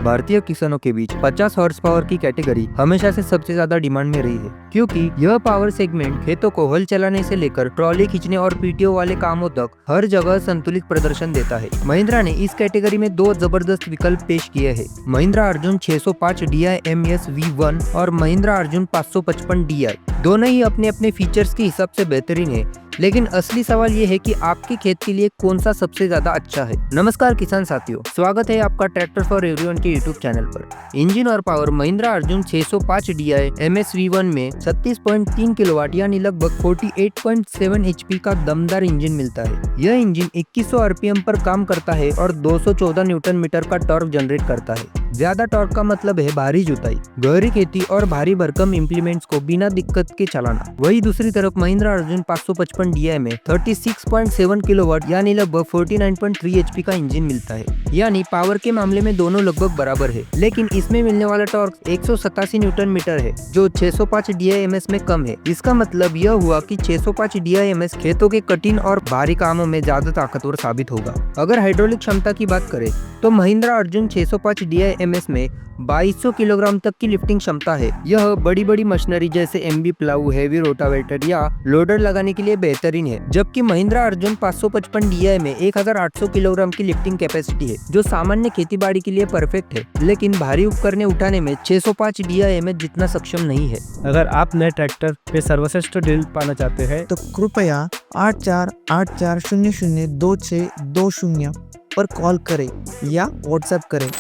भारतीय किसानों के बीच 50 हॉर्स पावर की कैटेगरी हमेशा से सबसे ज्यादा डिमांड में रही है, क्योंकि यह पावर सेगमेंट खेतों को हल चलाने से लेकर ट्रॉली खींचने और पीटीओ वाले कामों तक हर जगह संतुलित प्रदर्शन देता है। महिंद्रा ने इस कैटेगरी में दो जबरदस्त विकल्प पेश किए हैं, Mahindra Arjun 605 DI MS V1 और महिंद्रा अर्जुन 555 DI। दोनों ही अपने अपने फीचर्स के हिसाब से बेहतरीन है, लेकिन असली सवाल ये है कि आपके खेत के लिए कौन सा सबसे ज्यादा अच्छा है। नमस्कार किसान साथियों, स्वागत है आपका ट्रैक्टर फॉर एवरीवन के यूट्यूब चैनल पर। इंजन और power Mahindra Arjun 605 DI MS V1 में 36.3 किलोवाट यानी लगभग 48.7 HP का दमदार इंजन मिलता है। यह इंजन 2100 RPM पर काम करता है और 214 न्यूटन मीटर का टॉर्क जनरेट करता है। ज्यादा टॉर्क का मतलब है भारी जुताई, गहरी खेती और भारी भरकम इम्प्लीमेंट्स को बिना दिक्कत के चलाना। वही दूसरी तरफ महिंद्रा अर्जुन 555 DI में 36.7 किलोवाट यानी लगभग 49.3 HP का इंजन मिलता है। यानी पावर के मामले में दोनों लगभग बराबर है, लेकिन इसमें मिलने वाला टॉर्क 187 न्यूटन मीटर है, जो 605 DI MS में कम है। इसका मतलब यह हुआ कि 605 DI MS खेतों के कठिन और भारी कामों में ज्यादा ताकतवर साबित होगा। अगर हाइड्रोलिक क्षमता की बात करें तो महिंद्रा अर्जुन 605 DI MS में 2200 किलोग्राम तक की लिफ्टिंग क्षमता है। यह बड़ी बड़ी मशीनरी जैसे MB प्लाऊ, हेवी रोटावेटर या लोडर लगाने के लिए बेहतरीन है, जबकि महिंद्रा अर्जुन 555 DI में 1800 किलोग्राम की लिफ्टिंग कैपेसिटी है, जो सामान्य खेतीबाड़ी के लिए परफेक्ट है, लेकिन भारी उपकरण उठाने में 605 DI MS जितना सक्षम नहीं है। अगर आप नए ट्रैक्टर पे सर्वश्रेष्ठ डील पाना चाहते हैं तो कृपया 8484002620 पर कॉल करें या व्हाट्सएप करें।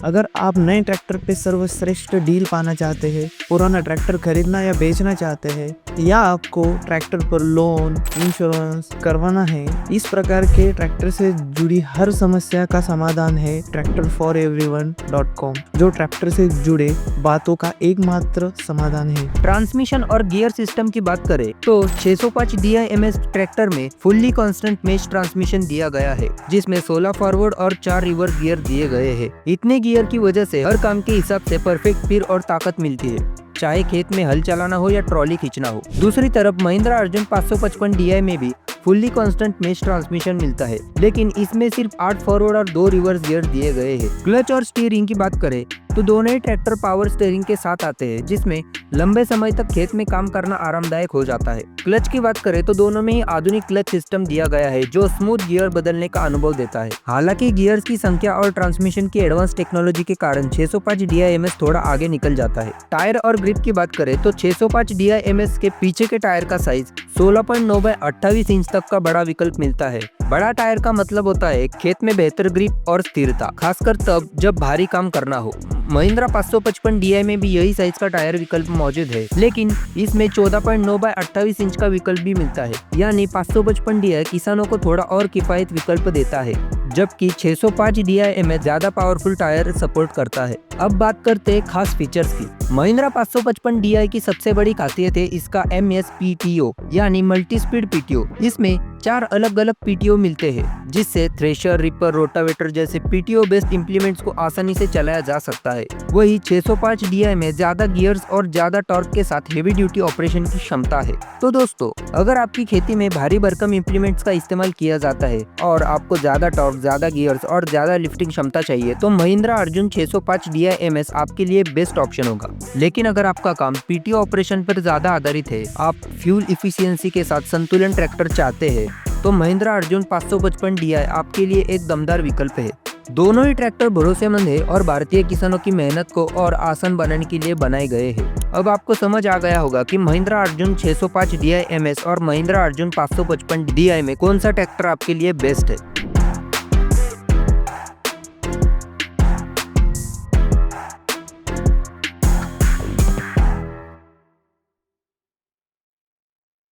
अगर आप नए ट्रैक्टर पे सर्वश्रेष्ठ डील पाना चाहते हैं, पुराना ट्रैक्टर खरीदना या बेचना चाहते हैं, या आपको ट्रैक्टर पर लोन इंश्योरेंस करवाना है, इस प्रकार के ट्रैक्टर से जुड़ी हर समस्या का समाधान है tractorforeveryone.com, जो ट्रैक्टर से जुड़े बातों का एकमात्र समाधान है। ट्रांसमिशन और गियर सिस्टम की बात करें तो 605 DI MS ट्रैक्टर में फुल्ली कांस्टेंट मेश ट्रांसमिशन दिया गया है, जिसमें 16 फॉरवर्ड और 4 रिवर्स गियर दिए गए हैं। इतने गियर की वजह से हर काम के हिसाब से परफेक्ट फिर और ताकत मिलती है, चाहे खेत में हल चलाना हो या ट्रॉली खींचना हो। दूसरी तरफ महिंद्रा अर्जुन 555 DI में भी फुल्ली कांस्टेंट मेश ट्रांसमिशन मिलता है, लेकिन इसमें सिर्फ 8 फॉरवर्ड और 2 रिवर्स गियर दिए गए हैं। क्लच और स्टीयरिंग की बात करें तो दोनों ही ट्रैक्टर पावर स्टीयरिंग के साथ आते हैं, जिसमें लंबे समय तक खेत में काम करना आरामदायक हो जाता है। क्लच की बात करें तो दोनों में ही आधुनिक क्लच सिस्टम दिया गया है, जो स्मूथ गियर बदलने का अनुभव देता है। हालांकि गियर्स की संख्या और ट्रांसमिशन की एडवांस टेक्नोलॉजी के कारण 605 DI MS थोड़ा आगे निकल जाता है। टायर और ग्रिप की बात करें तो 605 DI MS के पीछे के टायर का साइज 16.9 बाय 28 इंच तक का बड़ा विकल्प मिलता है। बड़ा टायर का मतलब होता है खेत में बेहतर ग्रिप और स्थिरता, खासकर तब जब भारी काम करना हो। महिंद्रा 555 DI में भी यही साइज का टायर विकल्प मौजूद है, लेकिन इसमें 14.9 बाय 28 इंच का विकल्प भी मिलता है। यानी 555 DI किसानों को थोड़ा और किफायत विकल्प देता है, जबकि 605 DI MS ज्यादा पावरफुल टायर सपोर्ट करता है। अब बात करते हैं खास फीचर्स की। महिंद्रा 555 DI की सबसे बड़ी खासियत है इसका MS PTO यानी मल्टी स्पीड PTO। इसमें 4 अलग अलग PTO मिलते हैं, जिससे थ्रेशर, रिपर, रोटावेटर जैसे PTO बेस्ड इम्प्लीमेंट्स को आसानी से चलाया जा सकता है। वही 605 DI में ज्यादा गियर्स और ज्यादा टॉर्क के साथ हेवी ड्यूटी ऑपरेशन की क्षमता है। तो दोस्तों, अगर आपकी खेती में भारी भरकम इम्प्लीमेंट्स का इस्तेमाल किया जाता है और आपको ज्यादा टॉर्क, ज्यादा गियर्स और ज्यादा लिफ्टिंग क्षमता चाहिए, तो महिंद्रा अर्जुन 605 DI MS आपके लिए बेस्ट ऑप्शन होगा। लेकिन अगर आपका काम PTO ऑपरेशन पर ज्यादा आधारित है, आप फ्यूल इफिशियंसी के साथ संतुलन ट्रैक्टर चाहते हैं, तो महिंद्रा अर्जुन 555 DI आपके लिए एक दमदार विकल्प है। दोनों ही ट्रैक्टर भरोसेमंद है और भारतीय किसानों की मेहनत को और आसान बनाने के लिए बनाए गए हैं। अब आपको समझ आ गया होगा कि महिंद्रा अर्जुन 605 DI MS और महिंद्रा अर्जुन 555 DI में कौन सा ट्रैक्टर आपके लिए बेस्ट है।